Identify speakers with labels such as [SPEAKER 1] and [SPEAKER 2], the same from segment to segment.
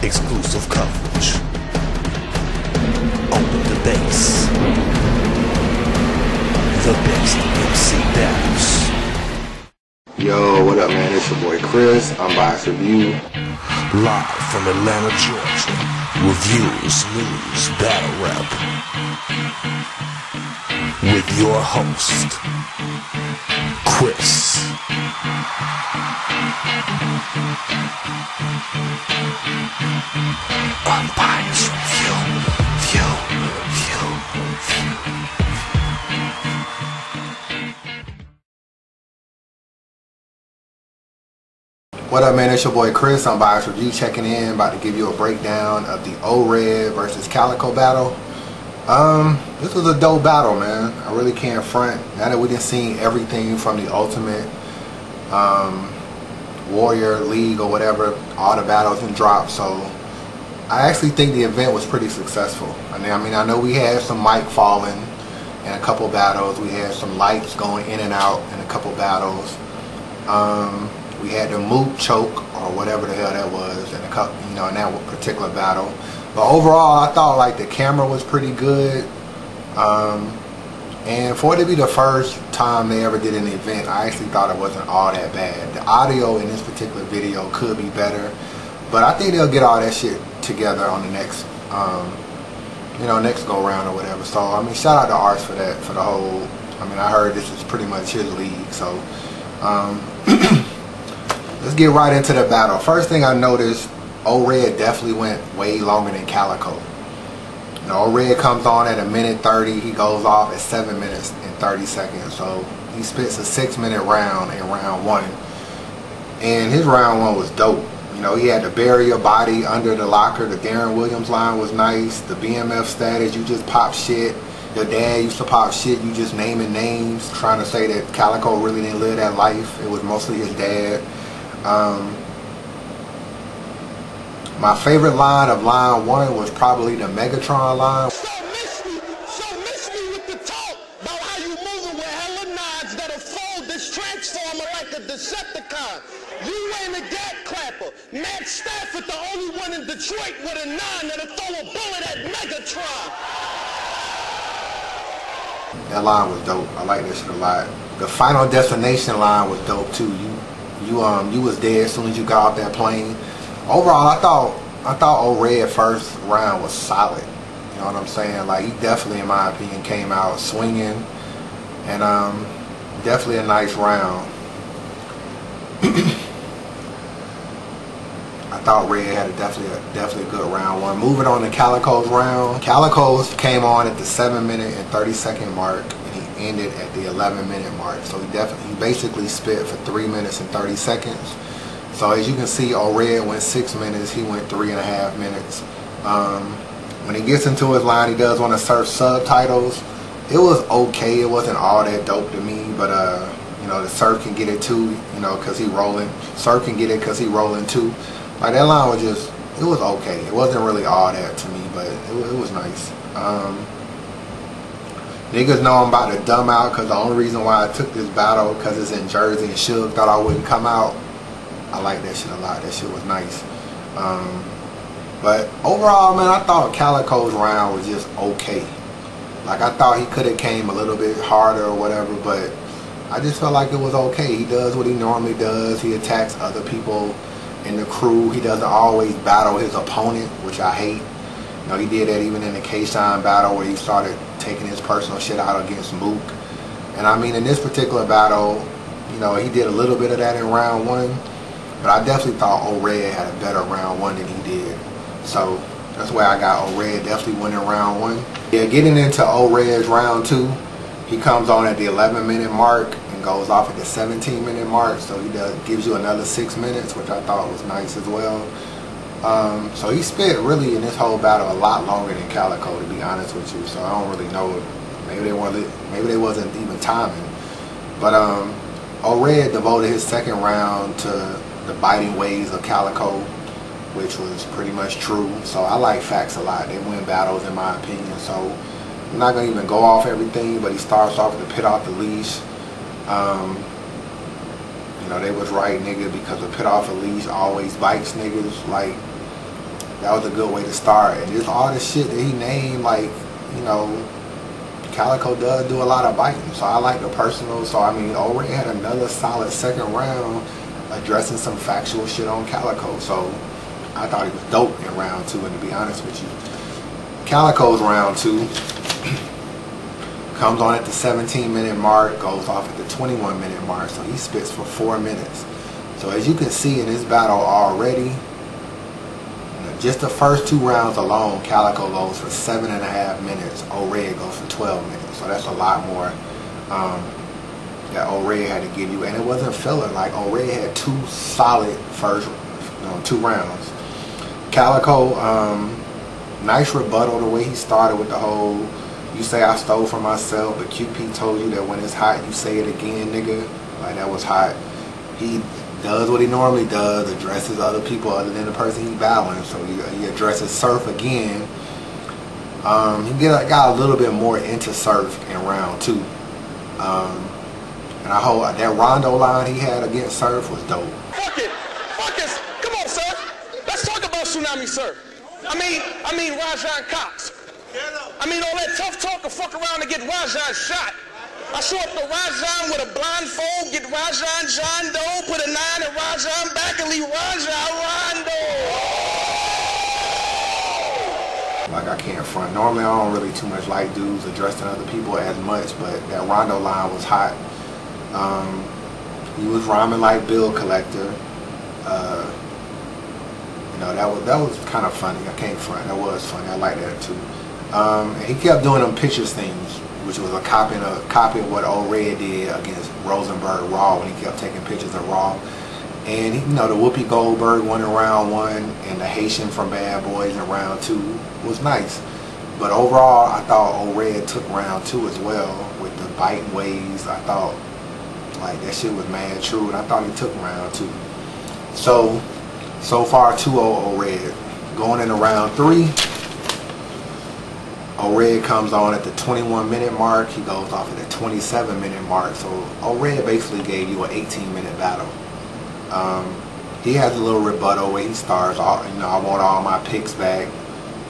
[SPEAKER 1] exclusive coverage. Open the base. The best MC battles.
[SPEAKER 2] Yo, what up, man? It's your boy Chris. Unbias Review.
[SPEAKER 1] Live from Atlanta, Georgia. Reviews, news, battle rap. With your host, Chris. Unbias Review.
[SPEAKER 2] What up, man? It's your boy Chris. Unbias Review checking in. About to give you a breakdown of the O-Red versus Calico battle. This was a dope battle, man. I really can't front. Now that we done seen everything from the Ultimate Warrior League or whatever, all the battles and drops, so I actually think the event was pretty successful. I mean, I know we had some mic falling in a couple battles. We had some lights going in and out in a couple battles. We had the moot choke or whatever the hell that was in a couple, in that particular battle. But overall, I thought like the camera was pretty good. And for it to be the first time they ever did an event, I actually thought it wasn't all that bad. The audio in this particular video could be better, but I think they'll get all that shit together on the next, next go round or whatever. So I mean, shout out to Arts for that, for the whole. I mean, I heard this is pretty much his league, so. Let's get right into the battle. First thing I noticed, O-Red definitely went way longer than Calico. O-Red comes on at 1:30. He goes off at 7 minutes and 30 seconds. So he spits a 6-minute round in round one. And his round one was dope. He had the barrier body under the locker. The Darren Williams line was nice. The BMF status, you just pop shit. Your dad used to pop shit. You just naming names, trying to say that Calico really didn't live that life. It was mostly his dad. My favorite line of line one was probably the Megatron line.
[SPEAKER 3] So miss me with the talk about how you moving with hella nods that'll fold this transformer like a Decepticon. You ain't a gat clapper. Matt Stafford, the only one in Detroit with a 9 that'll throw a bullet at Megatron.
[SPEAKER 2] That line was dope. I like that shit a lot. The Final Destination line was dope too. You was dead as soon as you got off that plane. Overall, I thought O-Red first round was solid. You know what I'm saying? Like, he definitely, in my opinion, came out swinging, and definitely a nice round. I thought Red had definitely a good round one. Moving on to Calico's round. Calico's came on at the 7-minute and 30-second mark, and he ended at the 11-minute mark. So he basically spit for 3 minutes and 30 seconds. So as you can see, O-Red went 6 minutes. He went 3.5 minutes. When he gets into his line, he does want to search subtitles. It was okay. It wasn't all that dope to me, but the Surf can get it too. Because he rolling. Surf can get it because he rolling too. Like, that line was just, it was okay. It wasn't really all that to me, but it was nice. Niggas know I'm about to dumb out because the only reason why I took this battle because it's in Jersey and Suge thought I wouldn't come out. I like that shit a lot. That shit was nice. But overall, man, I thought Calico's round was just okay. Like, I thought he could have came a little bit harder or whatever, but I just felt like it was okay. He does what he normally does. He attacks other people in the crew. He doesn't always battle his opponent, which I hate. He did that even in the K-Shine battle where he started taking his personal shit out against Mook. And I mean, in this particular battle, he did a little bit of that in round one, but I definitely thought O-Red had a better round one than he did. So that's why I got O-Red definitely winning round one. Yeah, getting into O-Red's round two, he comes on at the 11-minute mark and goes off at the 17-minute mark. So he gives you another 6 minutes, which I thought was nice as well. So he spent really in this whole battle a lot longer than Calico, to be honest with you. So I don't really know. Maybe they wasn't even timing. But O-Red devoted his second round to the biting ways of Calico, which was pretty much true. So I like Facts a lot. They win battles in my opinion. So I'm not gonna even go off everything, but he starts off with the pit off the leash. They was right, nigga, because a pit off a leash always bites niggas. Like, that was a good way to start. And just all the shit that he named, like, you know, Calico does do a lot of biting, so I like the personal. So I mean, O-Ray had another solid second round addressing some factual shit on Calico. So I thought he was dope in round 2. And to be honest with you, Calico's round 2 comes on at the 17-minute mark, goes off at the 21-minute mark. So he spits for 4 minutes. So as you can see in this battle already, just the first 2 rounds alone, Calico goes for 7.5 minutes. O-Ray goes for 12 minutes. So that's a lot more that O-Ray had to give you. And it wasn't filler. Like, O-Ray had 2 solid first, 2 rounds. Calico, nice rebuttal the way he started with the whole, you say I stole from myself, but QP told you that when it's hot, you say it again, nigga. Like, that was hot. He does what he normally does, addresses other people other than the person he's battling. So he addresses Surf again. He got a little bit more into Surf in round 2. And I hope that Rondo line he had against Surf was dope.
[SPEAKER 3] Fuck it. Fuck it. Come on, Surf. Let's talk about Tsunami Surf. I mean Rajon Cox. I mean all that tough talk to fuck around and get Rajon shot. I show up to Rajon with a blindfold, get Rajon John Doe, put a 9 in Rajon back and leave Rajon Rondo.
[SPEAKER 2] Like, I can't front. Normally I don't really too much like dudes addressing other people as much, but that Rondo line was hot. He was rhyming like Bill Collector. You know, that was kind of funny. I can't front. That was funny. I like that too. And he kept doing them pictures things, which was a copy of what O-Ray did against Rosenberg Raw when he kept taking pictures of Raw. And you know, the Whoopi Goldberg one in round 1 and the Haitian from Bad Boys in round 2 was nice. But overall, I thought O-Ray took round 2 as well with the biting ways. I thought like that shit was mad true, and I thought he took round 2. So far 2-0 O-Ray. Going into round 3. O-Ray comes on at the 21-minute mark. He goes off at the 27-minute mark. So O-Ray basically gave you an 18-minute battle. He has a little rebuttal where he starts, you know, I want all my picks back.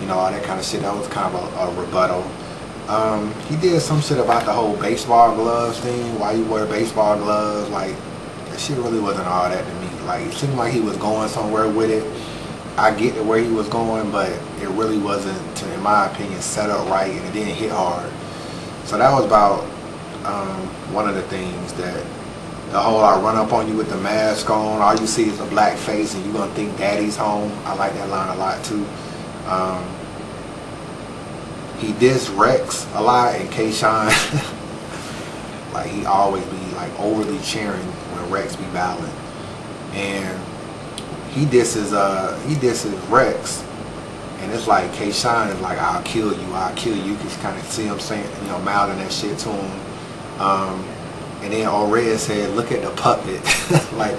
[SPEAKER 2] You know, all that kind of shit. That was kind of a rebuttal. He did some shit about the whole baseball gloves thing. Why you wear baseball gloves? Like, that shit really wasn't all that to me. Like, it seemed like he was going somewhere with it. I get to where he was going, but it really wasn't, in my opinion, set up right, and it didn't hit hard. So that was about one of the things that the whole I run up on you with the mask on, all you see is a black face, and you're gonna think daddy's home. I like that line a lot too. He dissed Rex a lot, and K-Shine, like he always be like overly cheering when Rex be battling, and he disses Rex, and it's like K-Shine is like, I'll kill you. You can kind of see him saying, you know, mouthing that shit to him. And then O-Ray said, look at the puppet. Like,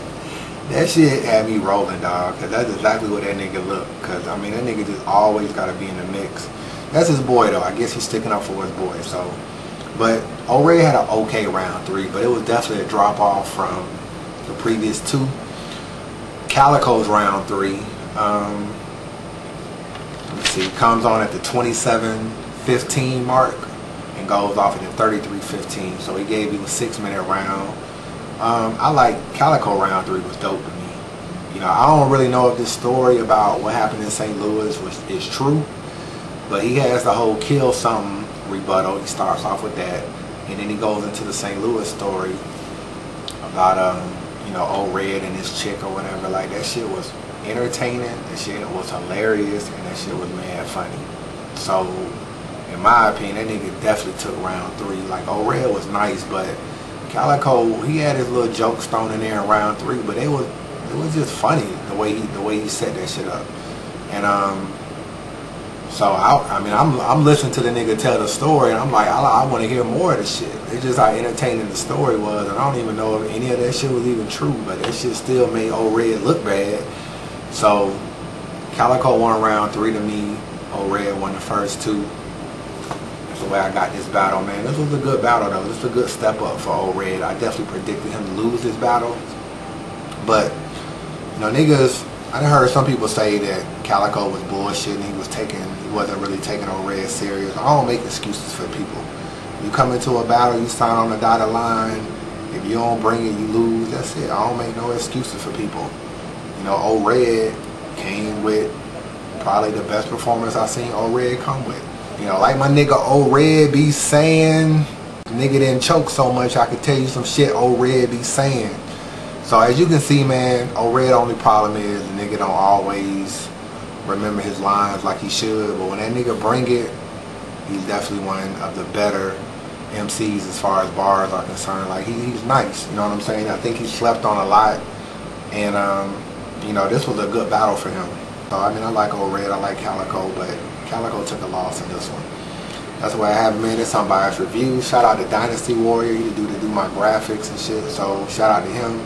[SPEAKER 2] that shit had me rolling, dog, because that's exactly what that nigga look. Because, I mean, that nigga just always got to be in the mix. That's his boy, though. I guess he's sticking up for his boy. So, but O-Ray had an okay round 3, but it was definitely a drop off from the previous 2. Calico's round 3. Let's see, comes on at the 27:15 mark and goes off at the 33:15. So he gave you a 6-minute round. I like Calico round 3 was dope to me. You know, I don't really know if this story about what happened in St. Louis is true, but he has the whole kill something rebuttal. He starts off with that, and then he goes into the St. Louis story about you know, O-Red and his chick or whatever. Like, that shit was entertaining, that shit was hilarious, and that shit was mad funny. So in my opinion, that nigga definitely took round 3. Like, O-Red was nice, but Calico, he had his little jokes thrown in there in round 3, but it was just funny the way he set that shit up. And so I mean I'm listening to the nigga tell the story, and I'm like, I want to hear more of the shit. It's just how entertaining the story was, and I don't even know if any of that shit was even true, but that shit still made O-Red look bad. So Calico won round 3 to me. O-Red won the first 2. That's the way I got this battle, man. This was a good battle though. This was a good step up for O-Red. I definitely predicted him to lose this battle, but you know, niggas I done heard some people say that Calico was bullshit and he wasn't really taking no red serious. I don't make excuses for people. You come into a battle, you sign on the dotted line. If you don't bring it, you lose. That's it. I don't make no excuses for people. You know, Old Red came with probably the best performance I've seen Old Red come with. You know, like my nigga Old Red be saying, nigga didn't choke so much, I could tell you some shit Old Red be saying. So as you can see, man, Old Red only problem is the nigga don't always remember his lines like he should. But when that nigga bring it, he's definitely one of the better MCs as far as bars are concerned. Like he's nice, you know what I'm saying? I think he slept on a lot, and you know, this was a good battle for him. So I mean, I like Old Red, I like Calico, but Calico took a loss in this one. That's why I have him in this Unbiased review. Shout out to Dynasty Warrior, he do my graphics and shit. So shout out to him.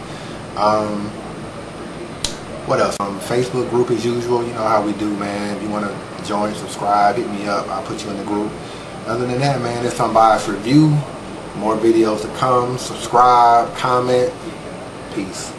[SPEAKER 2] What else? Facebook group as usual. You know how we do, man. If you want to join, subscribe, hit me up. I'll put you in the group. Other than that, man, it's Unbiased review. More videos to come. Subscribe, comment. Peace.